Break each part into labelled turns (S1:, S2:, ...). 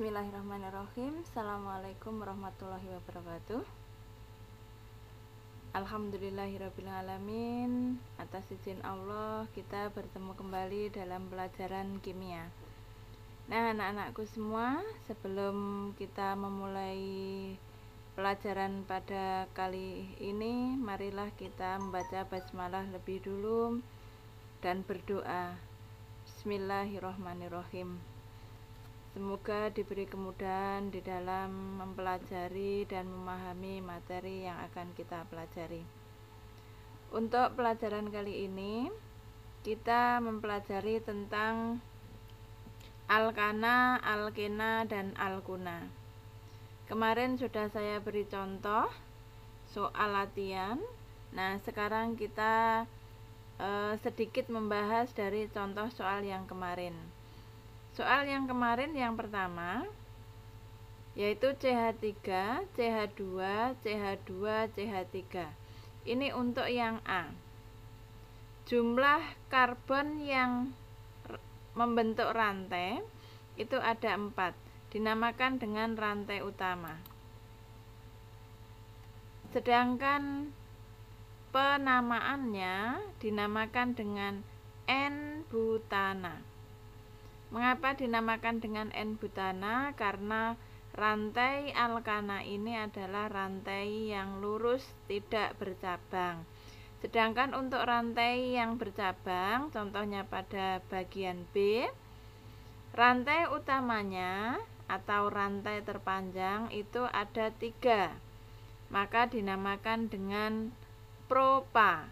S1: Bismillahirrahmanirrahim. Assalamualaikum warahmatullahi wabarakatuh. Alhamdulillahirrabbilalamin. Atas izin Allah kita bertemu kembali dalam pelajaran kimia. Nah, anak-anakku semua, sebelum kita memulai pelajaran pada kali ini, marilah kita membaca basmalah lebih dulu dan berdoa. Bismillahirrahmanirrahim. Semoga diberi kemudahan di dalam mempelajari dan memahami materi yang akan kita pelajari. Untuk pelajaran kali ini, kita mempelajari tentang alkana, alkena, dan alkuna. Kemarin sudah saya beri contoh soal latihan. Nah, sekarang kita sedikit membahas dari contoh soal yang kemarin. Soal yang kemarin yang pertama yaitu CH3, CH2, CH2, CH3. Ini untuk yang A. Jumlah karbon yang membentuk rantai itu ada 4, dinamakan dengan rantai utama. Sedangkan penamaannya dinamakan dengan N-butana. Mengapa dinamakan dengan N-butana? Karena rantai alkana ini adalah rantai yang lurus, tidak bercabang. Sedangkan untuk rantai yang bercabang, contohnya pada bagian B, rantai utamanya atau rantai terpanjang itu ada 3, maka dinamakan dengan propa.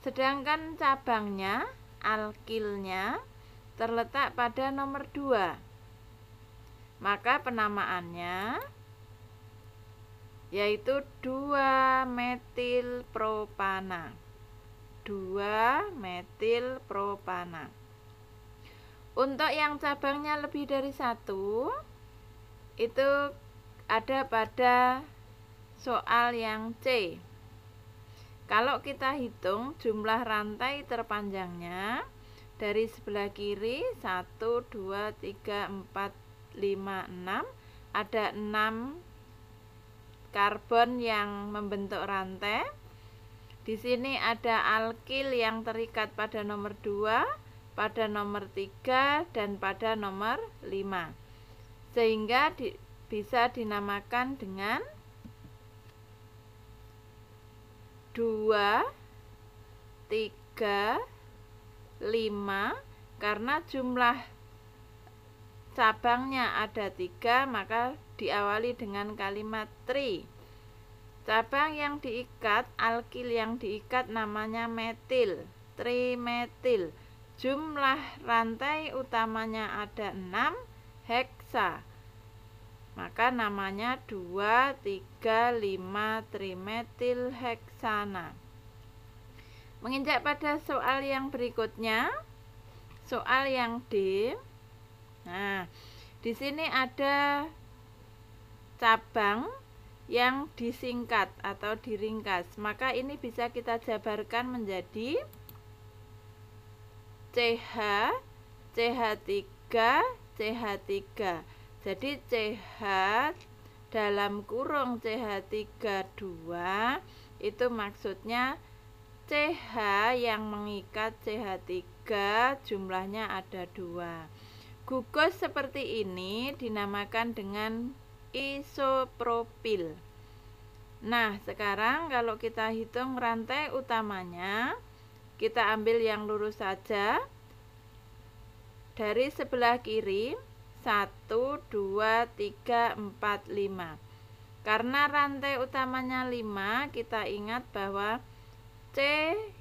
S1: Sedangkan cabangnya, alkilnya, terletak pada nomor 2, maka penamaannya yaitu 2-metilpropana. 2-metilpropana. Untuk yang cabangnya lebih dari 1, itu ada pada soal yang C. Kalau kita hitung jumlah rantai terpanjangnya dari sebelah kiri 1, 2, 3, 4, 5, 6, ada 6 karbon yang membentuk rantai. Di sini ada alkil yang terikat pada nomor 2, pada nomor 3, dan pada nomor 5. Sehingga bisa dinamakan dengan 2, 3, 5, karena jumlah cabangnya ada 3, maka diawali dengan kalimat tri. Cabang yang diikat, alkil yang diikat namanya metil, trimetil. Jumlah rantai utamanya ada 6, heksa. Maka namanya 2, 3, 5 trimetil heksana. Menginjak pada soal yang berikutnya, soal yang D. Nah, di sini ada cabang yang disingkat atau diringkas. Maka ini bisa kita jabarkan menjadi CH, CH3, CH3. Jadi CH dalam kurung CH32 itu maksudnya CH yang mengikat CH3 jumlahnya ada 2. Gugus seperti ini dinamakan dengan isopropil. Nah, sekarang kalau kita hitung rantai utamanya, kita ambil yang lurus saja. Dari sebelah kiri 1, 2, 3, 4, 5. Karena rantai utamanya 5, kita ingat bahwa C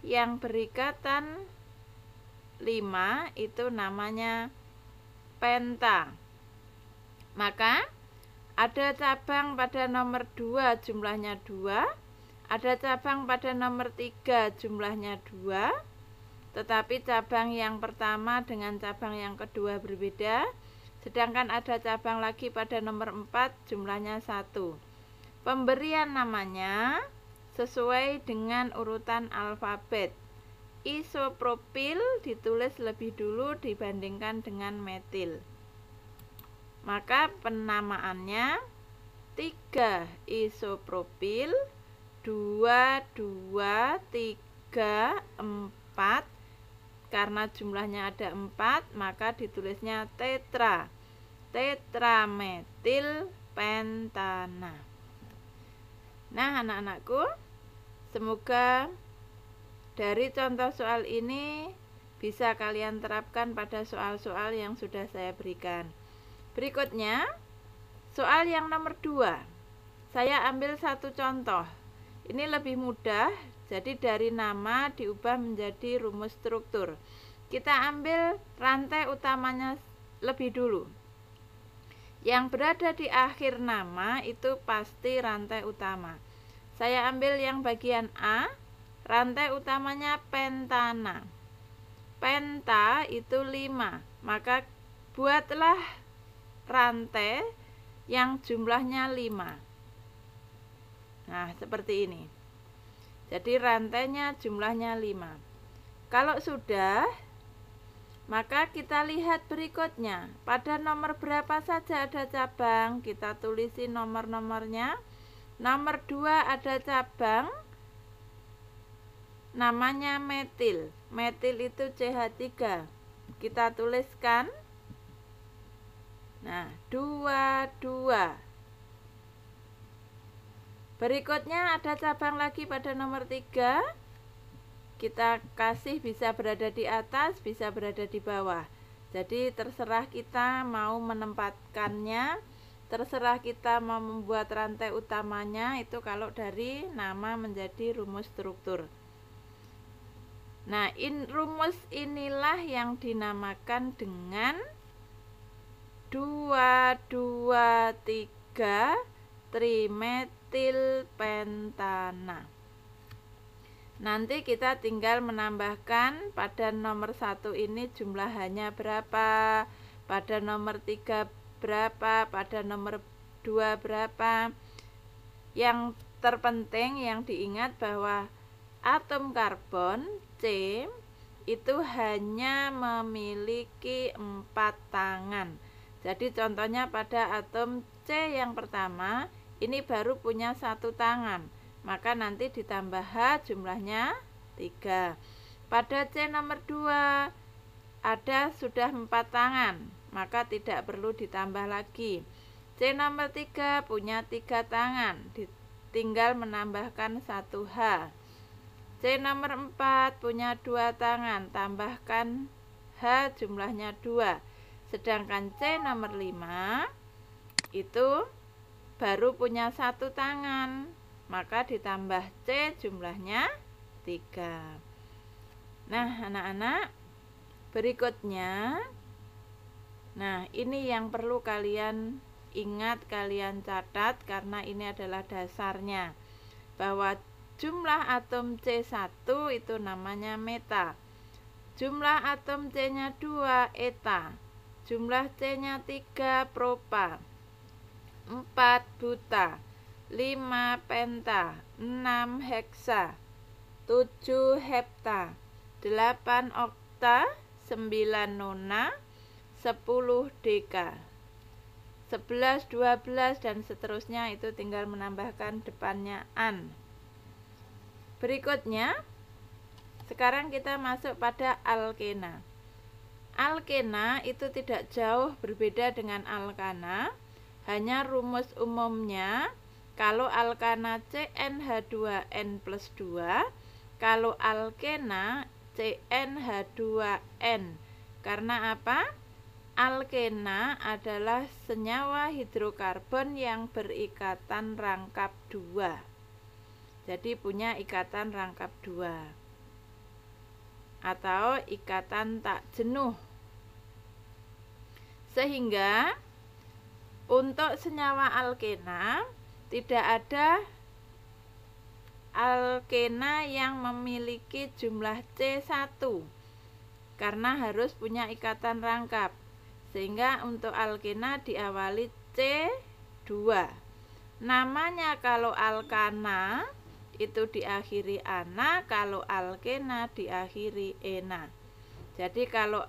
S1: yang berikatan 5 itu namanya penta. Maka ada cabang pada nomor 2 jumlahnya 2, ada cabang pada nomor 3 jumlahnya 2, tetapi cabang yang pertama dengan cabang yang kedua berbeda. Sedangkan ada cabang lagi pada nomor 4 jumlahnya 1. Pemberian namanya sesuai dengan urutan alfabet. Isopropil ditulis lebih dulu dibandingkan dengan metil. Maka penamaannya 3 isopropil 2, 2, 3, 4. Karena jumlahnya ada 4, maka ditulisnya tetra, tetrametil pentana. Nah, anak-anakku, semoga dari contoh soal ini bisa kalian terapkan pada soal-soal yang sudah saya berikan. Berikutnya, soal yang nomor 2. Saya ambil satu contoh. Ini lebih mudah, jadi dari nama diubah menjadi rumus struktur. Kita ambil rantai utamanya lebih dulu. Yang berada di akhir nama itu pasti rantai utama. Saya ambil yang bagian A, rantai utamanya pentana. Penta itu 5, maka buatlah rantai yang jumlahnya 5. Nah, seperti ini. Jadi rantainya jumlahnya 5. Kalau sudah, maka kita lihat berikutnya. Pada nomor berapa saja ada cabang, kita tulisi nomor-nomornya. Nomor 2 ada cabang, namanya metil. Metil itu CH3. Kita tuliskan. Nah, 2, 2. Berikutnya ada cabang lagi pada nomor 3. Kita kasih bisa berada di atas, bisa berada di bawah. Jadi terserah kita mau menempatkannya, terserah kita mau membuat rantai utamanya. Itu kalau dari nama menjadi rumus struktur. Nah, rumus inilah yang dinamakan dengan 2, 2, 3 trimetil pentana. Nanti kita tinggal menambahkan pada nomor 1 ini jumlahannya berapa, pada nomor 3 berapa, pada nomor 2 berapa. Yang terpenting yang diingat bahwa atom karbon C itu hanya memiliki 4 tangan. Jadi contohnya pada atom C yang pertama ini baru punya 1 tangan. Maka nanti ditambah H jumlahnya 3. Pada C nomor 2 ada sudah 4 tangan, maka tidak perlu ditambah lagi. C nomor 3 punya 3 tangan, tinggal menambahkan 1 H. C nomor 4 punya 2 tangan, tambahkan H jumlahnya 2. Sedangkan C nomor 5 itu baru punya 1 tangan, maka ditambah C jumlahnya 3. Nah, anak-anak, berikutnya, nah ini yang perlu kalian ingat, kalian catat, karena ini adalah dasarnya, bahwa jumlah atom C1 itu namanya meta, jumlah atom C-nya 2 eta, jumlah C-nya 3 propa, 4 buta, 5 penta, 6 heksa, 7 hepta, 8 okta, 9 nona, 10 deka, 11, 12 dan seterusnya, itu tinggal menambahkan depannya an. Berikutnya, sekarang kita masuk pada alkena. Alkena itu tidak jauh berbeda dengan alkana, hanya rumus umumnya. Kalau alkana CnH2n plus 2, kalau alkena CnH2n. Karena apa? Alkena adalah senyawa hidrokarbon yang berikatan rangkap 2. Jadi punya ikatan rangkap 2 atau ikatan tak jenuh. Sehingga untuk senyawa alkena tidak ada alkena yang memiliki jumlah C1 karena harus punya ikatan rangkap. Sehingga untuk alkena diawali C2. Namanya kalau alkana itu diakhiri ana, kalau alkena diakhiri ena. Jadi kalau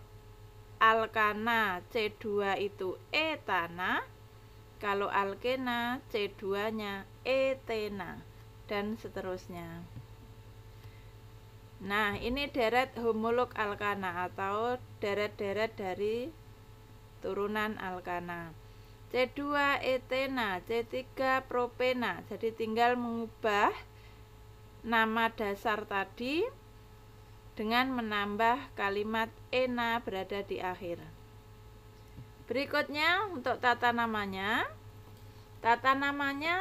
S1: alkana C2 itu etana, kalau alkena C2-nya etena, dan seterusnya. Nah, ini deret homolog alkana atau deret-deret dari turunan alkana. C2 etena, C3 propena. Jadi tinggal mengubah nama dasar tadi dengan menambah kalimat ena berada di akhir. Berikutnya untuk tata namanya. Tata namanya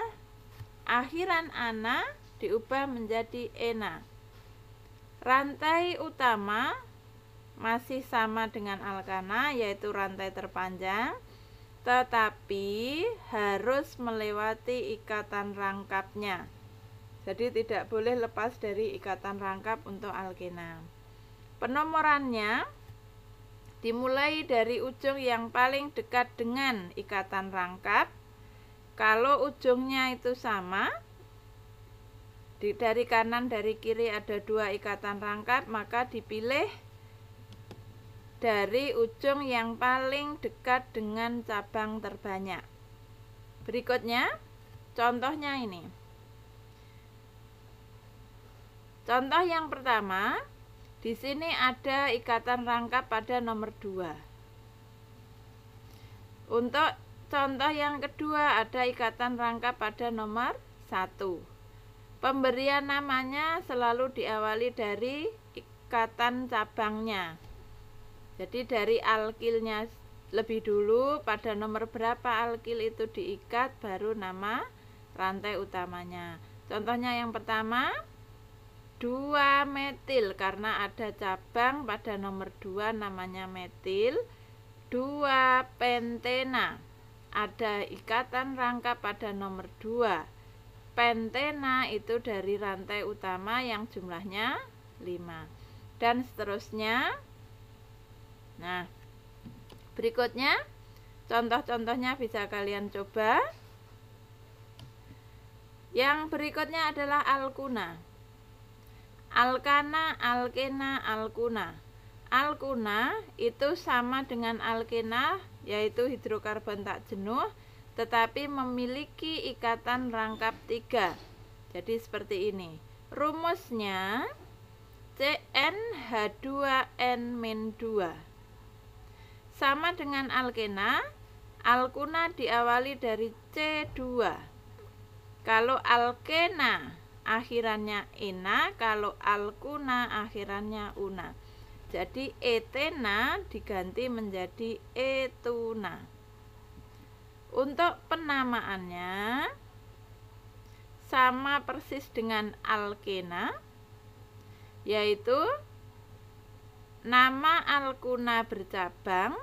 S1: akhiran ana diubah menjadi ena. Rantai utama masih sama dengan alkana, yaitu rantai terpanjang, tetapi harus melewati ikatan rangkapnya. Jadi tidak boleh lepas dari ikatan rangkap untuk alkena. Penomorannya dimulai dari ujung yang paling dekat dengan ikatan rangkap. Kalau ujungnya itu sama, dari kanan dari kiri ada 2 ikatan rangkap, maka dipilih dari ujung yang paling dekat dengan cabang terbanyak. Berikutnya, contohnya ini. Contoh yang pertama, di sini ada ikatan rangkap pada nomor 2. Untuk contoh yang kedua ada ikatan rangkap pada nomor 1. Pemberian namanya selalu diawali dari ikatan cabangnya. Jadi dari alkilnya lebih dulu, pada nomor berapa alkil itu diikat, baru nama rantai utamanya. Contohnya yang pertama, 2 metil, karena ada cabang pada nomor 2 namanya metil. 2 pentena, ada ikatan rangkap pada nomor 2. Pentena itu dari rantai utama yang jumlahnya 5, dan seterusnya. Nah, berikutnya contoh-contohnya bisa kalian coba. Yang berikutnya adalah alkuna. Alkana, alkena, alkuna. Alkuna itu sama dengan alkena, yaitu hidrokarbon tak jenuh, tetapi memiliki ikatan rangkap 3. Jadi seperti ini. Rumusnya CnH2n-2. Sama dengan alkena, alkuna diawali dari C2. Kalau alkena akhirannya ena, kalau alkuna akhirannya una. Jadi etena diganti menjadi etuna. Untuk penamaannya sama persis dengan alkena, yaitu nama alkuna bercabang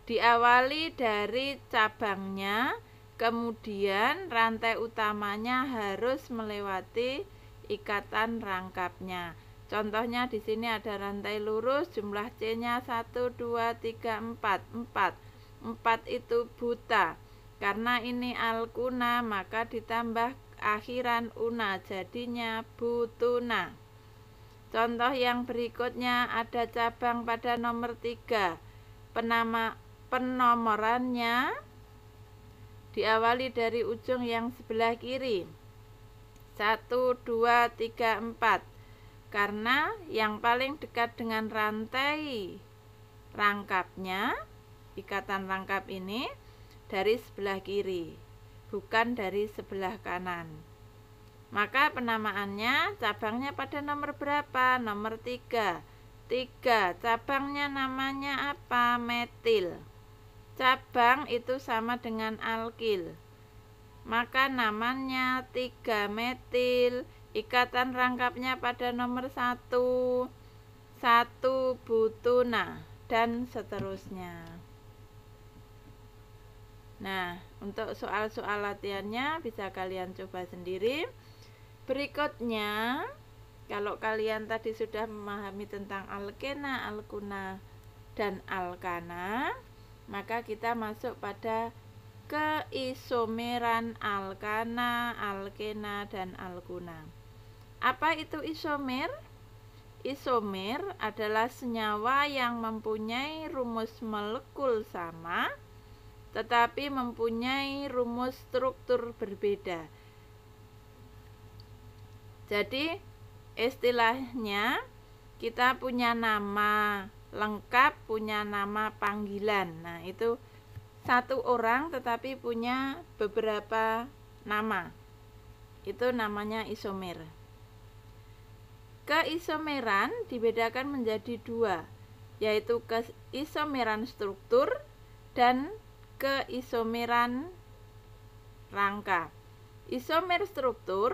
S1: diawali dari cabangnya, kemudian rantai utamanya harus melewati ikatan rangkapnya. Contohnya di sini ada rantai lurus, jumlah C-nya 1, 2, 3, 4. 4 itu buta. Karena ini alkuna, maka ditambah akhiran una, jadinya butuna. Contoh yang berikutnya ada cabang pada nomor 3. Penomorannya diawali dari ujung yang sebelah kiri. 1, 2, 3, 4. Karena yang paling dekat dengan rantai rangkapnya, ikatan rangkap ini dari sebelah kiri, bukan dari sebelah kanan. Maka penamaannya cabangnya pada nomor berapa? Nomor 3. 3. Cabangnya namanya apa? Metil. Cabang itu sama dengan alkil. Maka namanya 3 metil. Ikatan rangkapnya pada nomor 1. 1 butuna, dan seterusnya. Nah, untuk soal-soal latihannya bisa kalian coba sendiri. Berikutnya, kalau kalian tadi sudah memahami tentang alkena, alkuna, dan alkana, maka kita masuk pada keisomeran alkana, alkena, dan alkuna. Apa itu isomer? isomer adalah senyawa yang mempunyai rumus molekul sama tetapi mempunyai rumus struktur berbeda. Jadi istilahnya kita punya nama lengkap, punya nama panggilan. Nah, itu satu orang tetapi punya beberapa nama. Itu namanya isomer. Keisomeran dibedakan menjadi dua, yaitu keisomeran struktur dan keisomeran rangka. Isomer struktur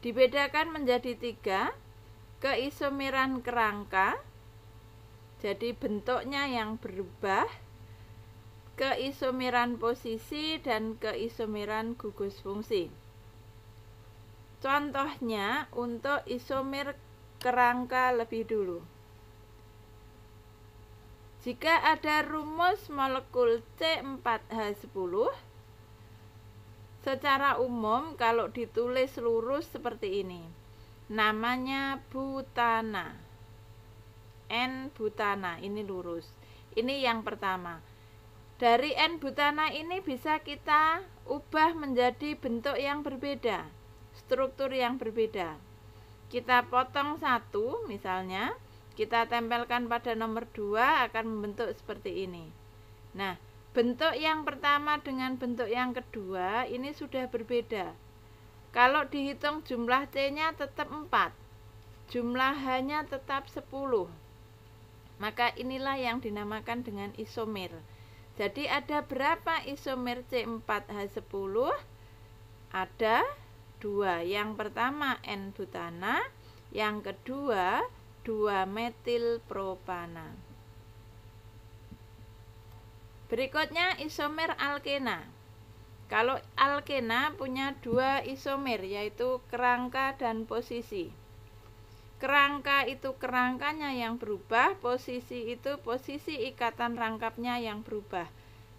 S1: dibedakan menjadi tiga, keisomeran kerangka, jadi bentuknya yang berubah, keisomeran posisi, dan keisomeran gugus fungsi. Contohnya untuk isomer kerangka lebih dulu. Jika ada rumus molekul C4H10, secara umum kalau ditulis lurus seperti ini, namanya butana. N-butana, ini lurus. Ini yang pertama. Dari N-butana ini bisa kita ubah menjadi bentuk yang berbeda, struktur yang berbeda. Kita potong satu, misalnya, kita tempelkan pada nomor 2 akan membentuk seperti ini. Nah, bentuk yang pertama dengan bentuk yang kedua ini sudah berbeda. Kalau dihitung jumlah C-nya tetap 4, jumlah H-nya tetap 10. Maka inilah yang dinamakan dengan isomer. Jadi ada berapa isomer C4H10? Ada 2. Yang pertama N-butana, yang kedua 2-metilpropana. Berikutnya isomer alkena. Kalau alkena punya 2 isomer, yaitu kerangka dan posisi. Kerangka itu kerangkanya yang berubah, posisi itu posisi ikatan rangkapnya yang berubah.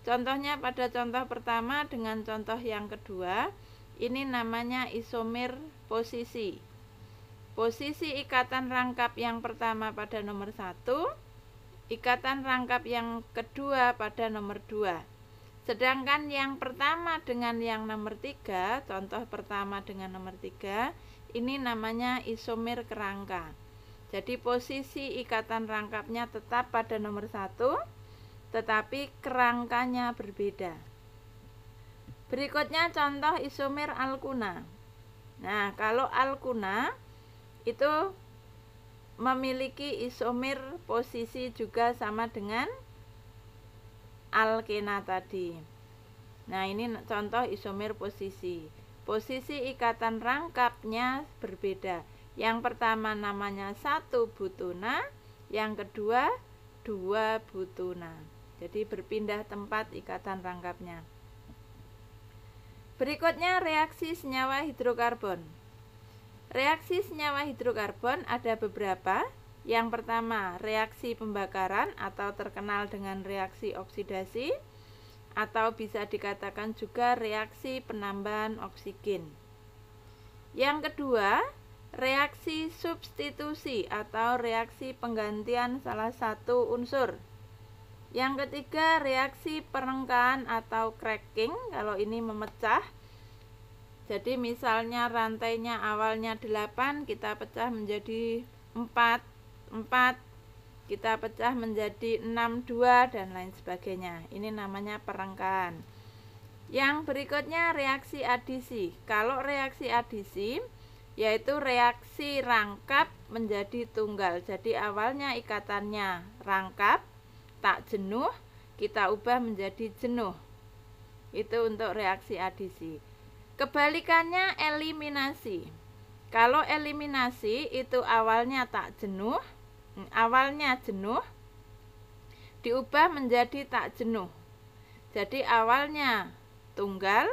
S1: Contohnya pada contoh pertama dengan contoh yang kedua, ini namanya isomer posisi. Posisi ikatan rangkap yang pertama pada nomor 1, ikatan rangkap yang kedua pada nomor 2. Sedangkan yang pertama dengan yang nomor 3, contoh pertama dengan nomor 3, ini namanya isomer kerangka. Jadi posisi ikatan rangkapnya tetap pada nomor 1, tetapi kerangkanya berbeda. Berikutnya contoh isomer alkuna. Nah, kalau alkuna itu memiliki isomer posisi juga sama dengan alkena tadi. Nah, ini contoh isomer posisi. Posisi ikatan rangkapnya berbeda. Yang pertama namanya 1 butuna, yang kedua 2 butuna. Jadi berpindah tempat ikatan rangkapnya. Berikutnya reaksi senyawa hidrokarbon. Reaksi senyawa hidrokarbon ada beberapa. Yang pertama, reaksi pembakaran atau terkenal dengan reaksi oksidasi, atau bisa dikatakan juga reaksi penambahan oksigen. Yang kedua, reaksi substitusi atau reaksi penggantian salah satu unsur. Yang ketiga, reaksi perengkaan atau cracking, kalau ini memecah. Jadi misalnya rantainya awalnya 8, kita pecah menjadi 4, kita pecah menjadi 6, 2, dan lain sebagainya. Ini namanya perengkaan. Yang berikutnya reaksi adisi. Kalau reaksi adisi, yaitu reaksi rangkap menjadi tunggal. Jadi awalnya ikatannya rangkap, tak jenuh, kita ubah menjadi jenuh. Itu untuk reaksi adisi. Kebalikannya eliminasi. Kalau eliminasi itu awalnya jenuh, diubah menjadi tak jenuh. Jadi awalnya tunggal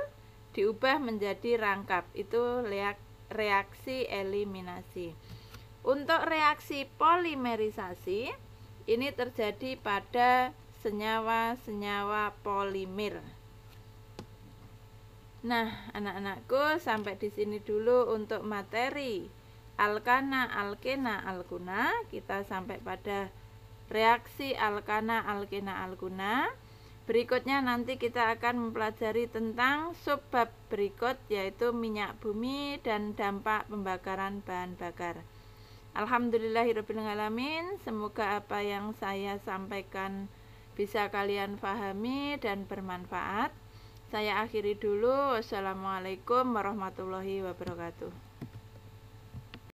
S1: diubah menjadi rangkap. Itu reaksi eliminasi. Untuk reaksi polimerisasi ini terjadi pada senyawa-senyawa polimer. Nah, anak-anakku, sampai di sini dulu untuk materi alkana, alkena, alkuna, kita sampai pada reaksi alkana, alkena, alkuna. Berikutnya nanti kita akan mempelajari tentang subbab berikut, yaitu minyak bumi dan dampak pembakaran bahan bakar. Alhamdulillahirrabbilalamin. Semoga apa yang saya sampaikan bisa kalian pahami dan bermanfaat. Saya akhiri dulu. Wassalamualaikum warahmatullahi wabarakatuh.